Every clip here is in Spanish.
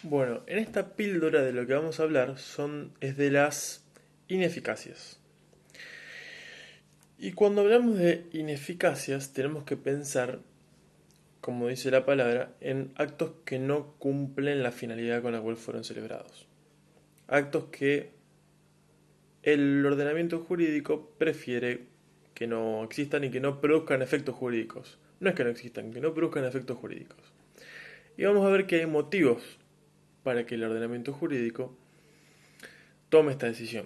Bueno, en esta píldora de lo que vamos a hablar es de las ineficacias. Y cuando hablamos de ineficacias tenemos que pensar, como dice la palabra, en actos que no cumplen la finalidad con la cual fueron celebrados. Actos que el ordenamiento jurídico prefiere que no existan y que no produzcan efectos jurídicos. No es que no existan, que no produzcan efectos jurídicos. Y vamos a ver que hay motivos para que el ordenamiento jurídico tome esta decisión.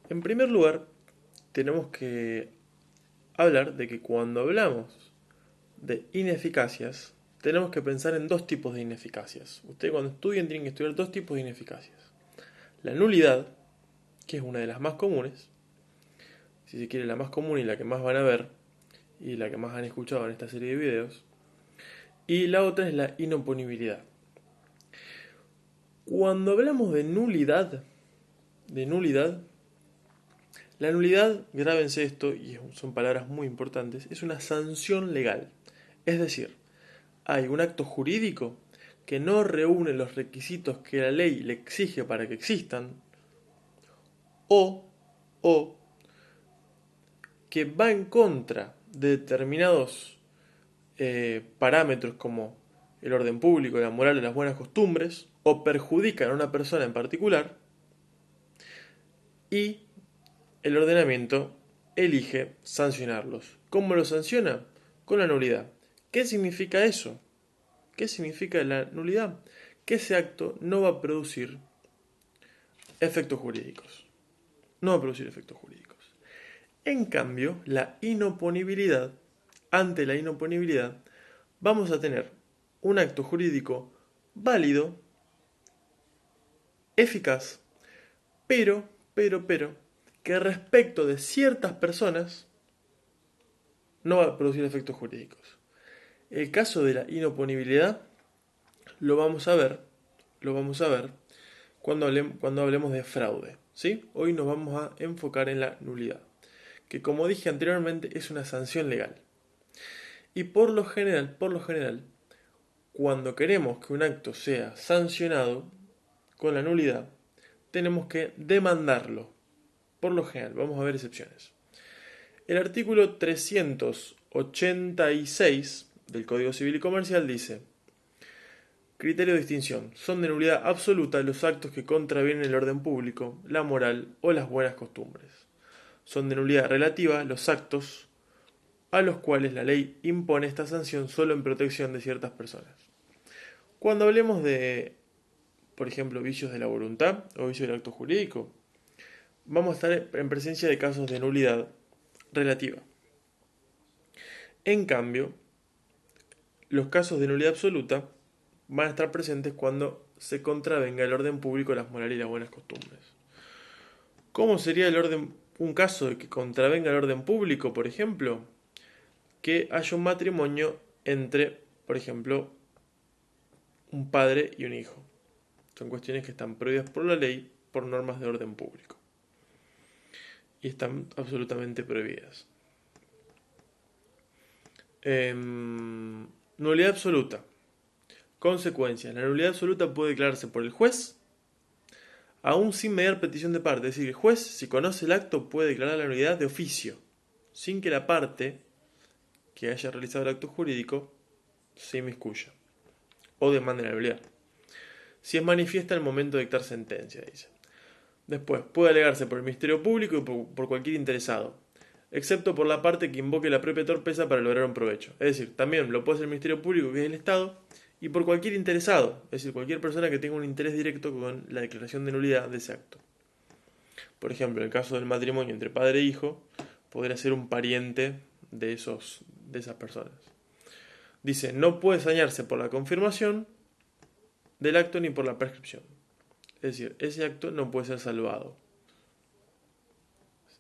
En primer lugar, tenemos que hablar de que cuando hablamos de ineficacias, tenemos que pensar en dos tipos de ineficacias. Ustedes cuando estudien tienen que estudiar dos tipos de ineficacias. La nulidad, que es una de las más comunes, si se quiere la más común y la que más van a ver, y la que más han escuchado en esta serie de videos, y la otra es la inoponibilidad. Cuando hablamos de nulidad, la nulidad, grábense esto, y son palabras muy importantes, es una sanción legal. Es decir, hay un acto jurídico que no reúne los requisitos que la ley le exige para que existan, o, o que va en contra de determinados parámetros como el orden público, la moral y las buenas costumbres, o perjudican a una persona en particular, y el ordenamiento elige sancionarlos. ¿Cómo lo sanciona? Con la nulidad. ¿Qué significa eso? ¿Qué significa la nulidad? Que ese acto no va a producir efectos jurídicos. No va a producir efectos jurídicos. En cambio, ante la inoponibilidad, vamos a tener un acto jurídico válido, eficaz, pero, que respecto de ciertas personas no va a producir efectos jurídicos. El caso de la inoponibilidad lo vamos a ver, cuando hablemos de fraude, ¿sí? Hoy nos vamos a enfocar en la nulidad, que como dije anteriormente es una sanción legal. Y por lo general, cuando queremos que un acto sea sancionado con la nulidad, tenemos que demandarlo. Por lo general, vamos a ver excepciones. El artículo 386 del Código Civil y Comercial dice: criterio de distinción. Son de nulidad absoluta los actos que contravienen el orden público, la moral o las buenas costumbres. Son de nulidad relativa los actos a los cuales la ley impone esta sanción solo en protección de ciertas personas. Cuando hablemos de, por ejemplo, vicios de la voluntad o vicios del acto jurídico, vamos a estar en presencia de casos de nulidad relativa. En cambio, los casos de nulidad absoluta van a estar presentes cuando se contravenga el orden público, las morales y las buenas costumbres. ¿Cómo sería un caso de que contravenga el orden público, por ejemplo? Que haya un matrimonio entre, por ejemplo, un padre y un hijo. Son cuestiones que están prohibidas por la ley, por normas de orden público. Y están absolutamente prohibidas. Nulidad absoluta. Consecuencias. La nulidad absoluta puede declararse por el juez, aún sin mediar petición de parte. Es decir, el juez, si conoce el acto, puede declarar la nulidad de oficio, sin que la parte que haya realizado el acto jurídico se inmiscuya o demande la nulidad. Si es manifiesta al momento de dictar sentencia, dice. Después, puede alegarse por el Ministerio Público y por cualquier interesado, excepto por la parte que invoque la propia torpeza para lograr un provecho. Es decir, también lo puede hacer el Ministerio Público, que es el Estado, y por cualquier interesado, es decir, cualquier persona que tenga un interés directo con la declaración de nulidad de ese acto. Por ejemplo, en el caso del matrimonio entre padre e hijo, podría ser un pariente de esas personas. Dice, no puede sañarse por la confirmación del acto ni por la prescripción. Es decir, ese acto no puede ser salvado.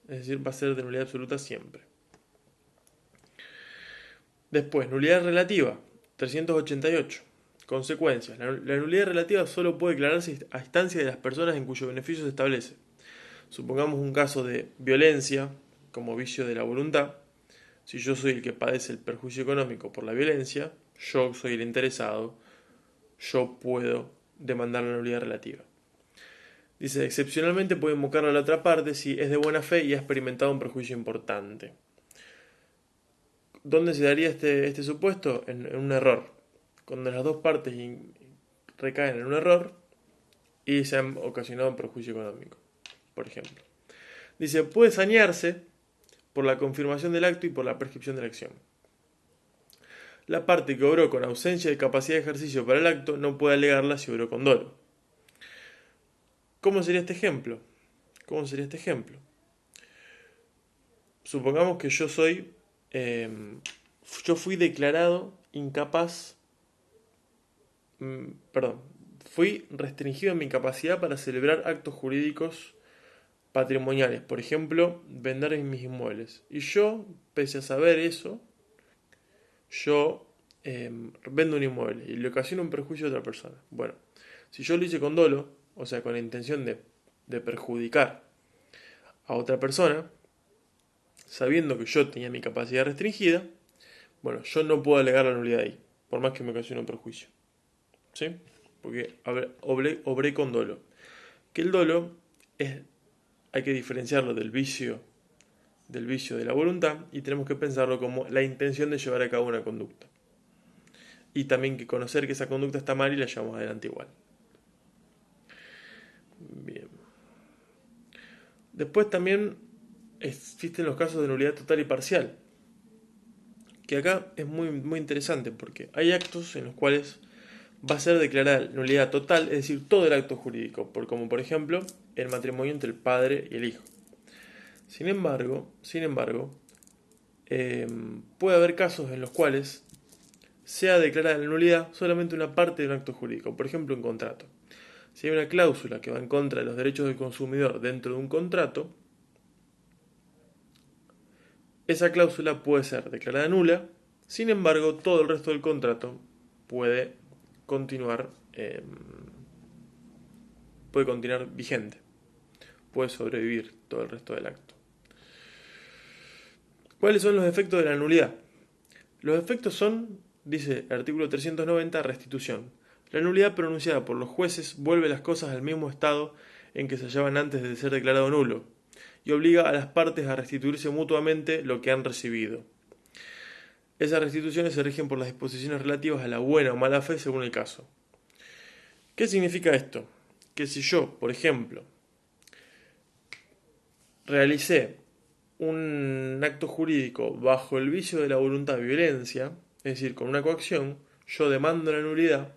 Es decir, va a ser de nulidad absoluta siempre. Después, nulidad relativa, 388. Consecuencias. La nulidad relativa solo puede declararse a instancia de las personas en cuyo beneficio se establece. Supongamos un caso de violencia, como vicio de la voluntad. Si yo soy el que padece el perjuicio económico por la violencia, yo soy el interesado, yo puedo demandar la nulidad relativa. Dice, excepcionalmente puede invocarla a la otra parte si es de buena fe y ha experimentado un perjuicio importante. ¿Dónde se daría este supuesto? En un error. Cuando las dos partes recaen en un error y se han ocasionado un perjuicio económico, por ejemplo. Dice, puede sanearse por la confirmación del acto y por la prescripción de la acción. La parte que obró con ausencia de capacidad de ejercicio para el acto no puede alegarla si obró con dolo. ¿Cómo sería este ejemplo? ¿Cómo sería este ejemplo? Supongamos que yo fui declarado incapaz, fui restringido en mi capacidad para celebrar actos jurídicos patrimoniales, por ejemplo, vender mis inmuebles. Y yo, pese a saber eso, yo vendo un inmueble y le ocasiono un perjuicio a otra persona. Bueno, si yo lo hice con dolo, o sea, con la intención de perjudicar a otra persona, sabiendo que yo tenía mi capacidad restringida, bueno, yo no puedo alegar la nulidad ahí, por más que me ocasione un perjuicio. ¿Sí? Porque obré con dolo. Que el dolo hay que diferenciarlo del vicio de la voluntad y tenemos que pensarlo como la intención de llevar a cabo una conducta. Y también que conocer que esa conducta está mal y la llevamos adelante igual. Bien. Después también existen los casos de nulidad total y parcial. Que acá es muy, muy interesante porque hay actos en los cuales va a ser declarada nulidad total, es decir, todo el acto jurídico, como por ejemplo el matrimonio entre el padre y el hijo. Sin embargo, puede haber casos en los cuales sea declarada la nulidad solamente una parte de un acto jurídico, por ejemplo un contrato. Si hay una cláusula que va en contra de los derechos del consumidor dentro de un contrato, esa cláusula puede ser declarada nula, sin embargo todo el resto del contrato puede continuar vigente, puede sobrevivir todo el resto del acto. ¿Cuáles son los efectos de la nulidad? Los efectos son, dice el artículo 390, restitución. La nulidad pronunciada por los jueces vuelve las cosas al mismo estado en que se hallaban antes de ser declarado nulo y obliga a las partes a restituirse mutuamente lo que han recibido. Esas restituciones se rigen por las disposiciones relativas a la buena o mala fe según el caso. ¿Qué significa esto? Que si yo, por ejemplo, realicé un acto jurídico bajo el vicio de la voluntad de violencia, es decir, con una coacción, yo demando la nulidad.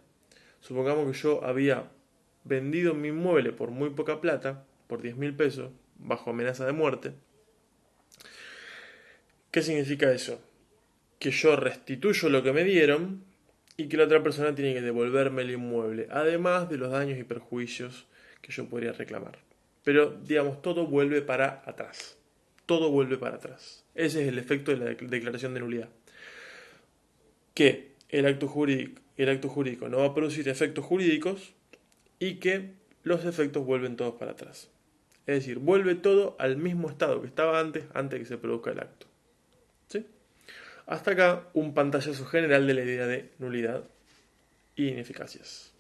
Supongamos que yo había vendido mi inmueble por muy poca plata, por 10.000 pesos, bajo amenaza de muerte. ¿Qué significa eso? Que yo restituyo lo que me dieron y que la otra persona tiene que devolverme el inmueble, además de los daños y perjuicios que yo podría reclamar. Pero, digamos, todo vuelve para atrás. Todo vuelve para atrás. Ese es el efecto de la declaración de nulidad. Que el acto jurídico no va a producir efectos jurídicos y que los efectos vuelven todos para atrás. Es decir, vuelve todo al mismo estado que estaba antes de que se produzca el acto. ¿Sí? Hasta acá un pantallazo general de la idea de nulidad y ineficacias.